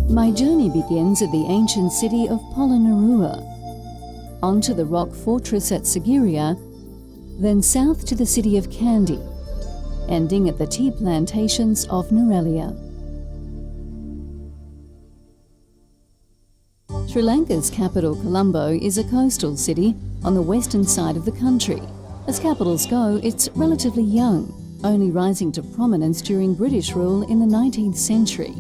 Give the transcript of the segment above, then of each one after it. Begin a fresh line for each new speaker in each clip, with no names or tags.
My journey begins at the ancient city of Polonnaruwa, onto the rock fortress at Sigiriya, then south to the city of Kandy, ending at the tea plantations of Norelia. Sri Lanka's capital, Colombo, is a coastal city on the western side of the country. As capitals go, it's relatively young, only rising to prominence during British rule in the 19th century.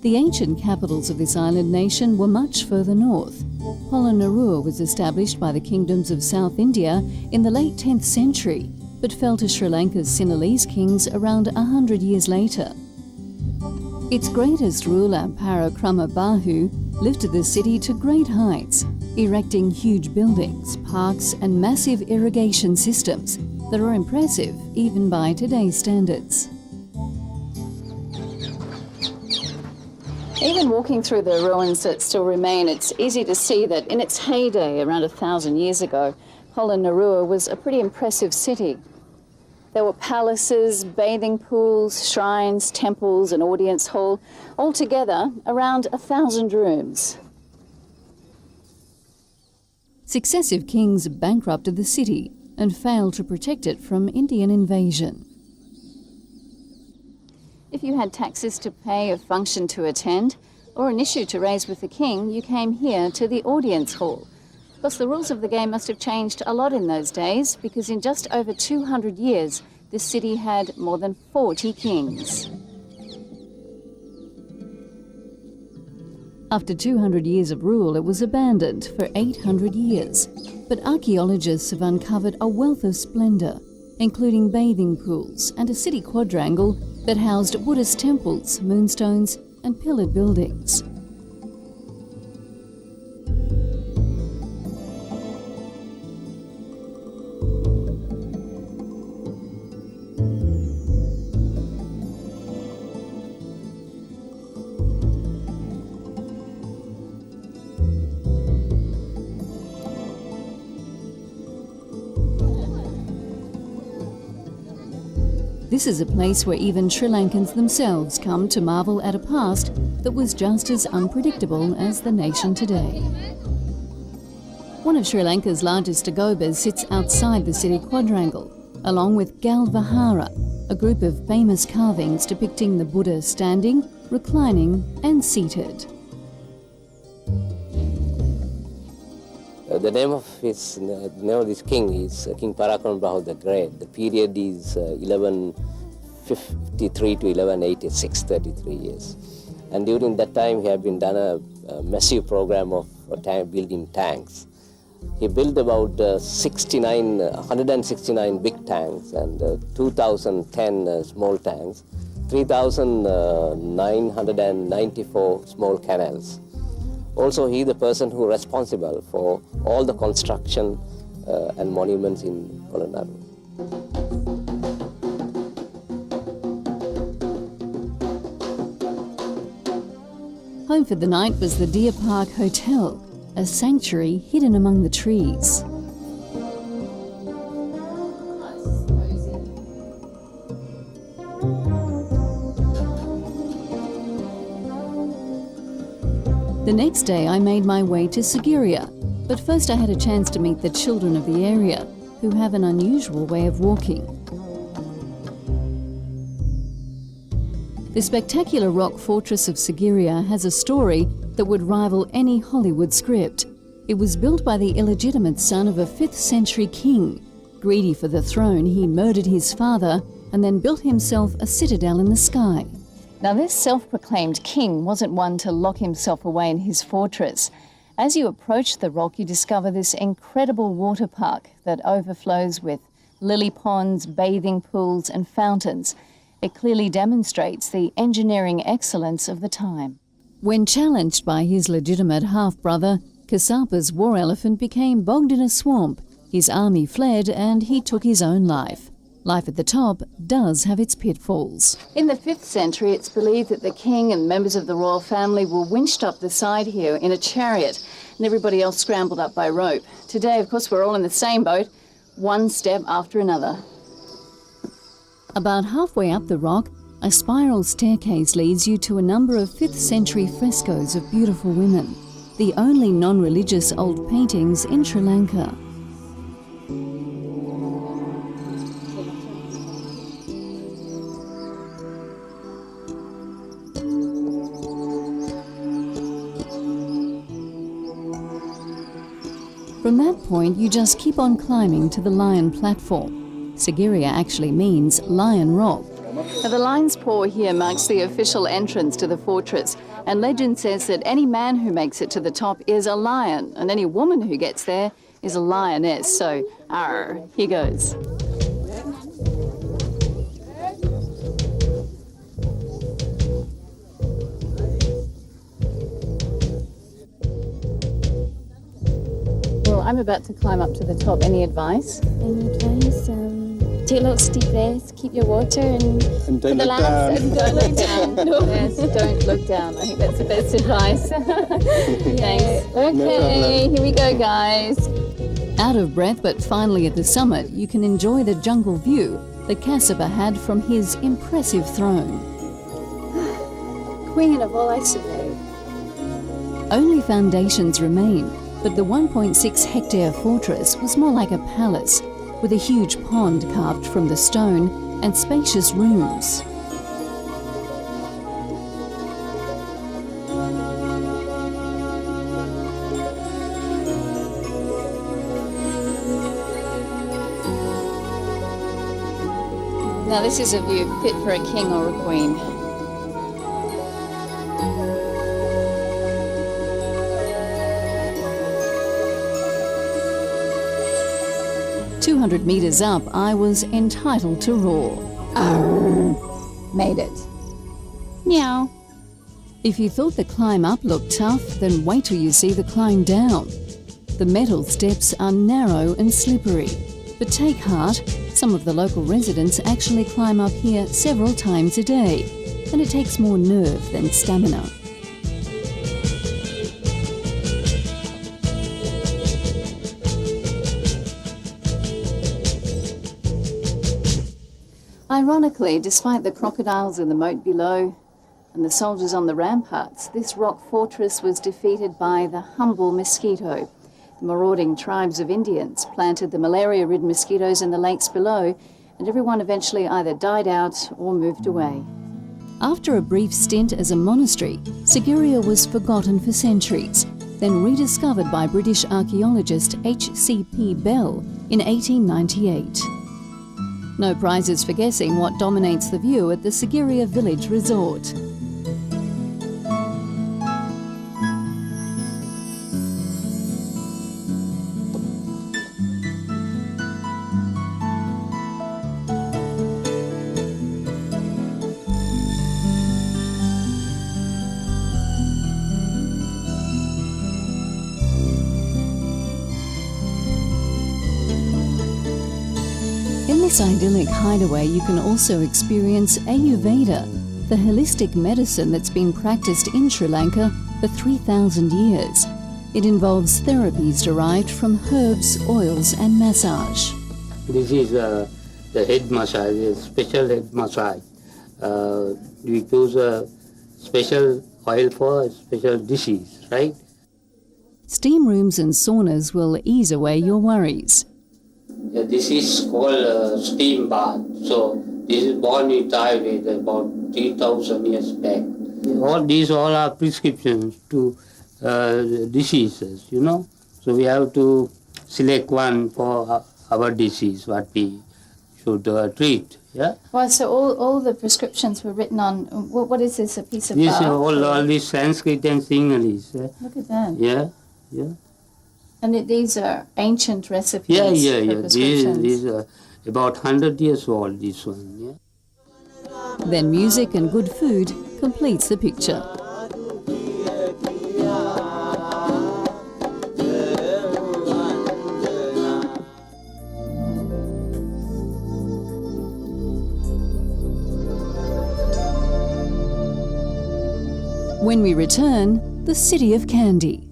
The ancient capitals of this island nation were much further north. Polonnaruwa was established by the kingdoms of South India in the late 10th century, but fell to Sri Lanka's Sinhalese kings around 100 years later. Its greatest ruler, Parakramabahu, lifted the city to great heights, erecting huge buildings, parks and massive irrigation systems that are impressive even by today's standards. Even walking through the ruins that still remain, it's easy to see that in its heyday, around 1,000 years ago, Polonnaruwa was a pretty impressive city. There were palaces, bathing pools, shrines, temples, an audience hall, altogether around 1,000 rooms. Successive kings bankrupted the city and failed to protect it from Indian invasion. If you had taxes to pay, a function to attend, or an issue to raise with the king, you came here to the audience hall. Of course, the rules of the game must have changed a lot in those days, because in just over 200 years, this city had more than 40 kings. After 200 years of rule, it was abandoned for 800 years. But archaeologists have uncovered a wealth of splendour, including bathing pools and a city quadrangle that housed Buddhist temples, moonstones and pillared buildings. This is a place where even Sri Lankans themselves come to marvel at a past that was just as unpredictable as the nation today. One of Sri Lanka's largest agobas sits outside the city quadrangle, along with Galvahara, a group of famous carvings depicting the Buddha standing, reclining and seated.
The name of this king is King Parakramabahu the Great. The period is 1153 to 1186, 33 years. And during that time, he had been done a massive program of building tanks. He built about 169 big tanks and 2,010 small tanks, 3,994 small canals. Also, he is the person who is responsible for all the construction and monuments in Polonnaruwa.
Home for the night was the Deer Park Hotel, a sanctuary hidden among the trees. The next day I made my way to Sigiriya, but first I had a chance to meet the children of the area, who have an unusual way of walking. The spectacular rock fortress of Sigiriya has a story that would rival any Hollywood script. It was built by the illegitimate son of a 5th century king. Greedy for the throne, he murdered his father and then built himself a citadel in the sky. Now, this self-proclaimed king wasn't one to lock himself away in his fortress. As you approach the rock, you discover this incredible water park that overflows with lily ponds, bathing pools and fountains. It clearly demonstrates the engineering excellence of the time. When challenged by his legitimate half-brother, Kasapa's war elephant became bogged in a swamp. His army fled and he took his own life. Life at the top does have its pitfalls. In the 5th century, it's believed that the king and members of the royal family were winched up the side here in a chariot, and everybody else scrambled up by rope. Today, of course, we're all in the same boat, one step after another. About halfway up the rock, A spiral staircase leads you to a number of 5th century frescoes of beautiful women, the only non-religious old paintings in Sri Lanka. From that point, you just keep on climbing to the Lion platform. Sigiriya actually means Lion Rock. Now, the lion's paw here marks the official entrance to the fortress, and legend says that any man who makes it to the top is a lion, and any woman who gets there is a lioness. So, arr, here goes. Well, I'm about to climb up to the top. Any advice?
Any advice? Take lots of deep breaths, keep your water, and
don't
for the
look
lads,
down.
and don't look down. No.
Yes, don't look down. I think that's the best advice. Thanks.
No
Okay,
problem.
here we go, guys. Out of breath, but finally at the summit, you can enjoy the jungle view that Kassapa had from his impressive throne.
Queen of all I survey.
Only foundations remain, but the 1.6 hectare fortress was more like a palace, with a huge pond carved from the stone and spacious rooms. Now this is a view fit for a king or a queen. "200 metres up, I was entitled to roar. Arr, made it. Meow." If you thought the climb up looked tough, then wait till you see the climb down. The metal steps are narrow and slippery. But take heart, some of the local residents actually climb up here several times a day, and it takes more nerve than stamina. Ironically, despite the crocodiles in the moat below and the soldiers on the ramparts, this rock fortress was defeated by the humble mosquito. The marauding tribes of Indians planted the malaria-ridden mosquitoes in the lakes below, and everyone eventually either died out or moved away. After a brief stint as a monastery, Sigiriya was forgotten for centuries, then rediscovered by British archaeologist H.C.P. Bell in 1898. No prizes for guessing what dominates the view at the Sigiriya Village Resort. In this idyllic hideaway, you can also experience Ayurveda, the holistic medicine that's been practiced in Sri Lanka for 3,000 years. It involves therapies derived from herbs, oils and massage.
This is the head massage, a special head massage. We use a special oil for a special disease, right?
Steam rooms and saunas will ease away your worries.
This is called steam bath. So this is born in Thailand about 3,000 years back. All are prescriptions to diseases, you know. So we have to select one for our disease, what we should treat. Yeah.
Well, so all the prescriptions were written on, what is this, a piece of
This
bark?
all this Sanskrit and Sinhalese.
Look at that.
Yeah, yeah.
And these are ancient recipes
Yeah.
for prescriptions.
These are about 100 years old, this one, yeah.
Then music and good food completes the picture. When we return, the city of candy.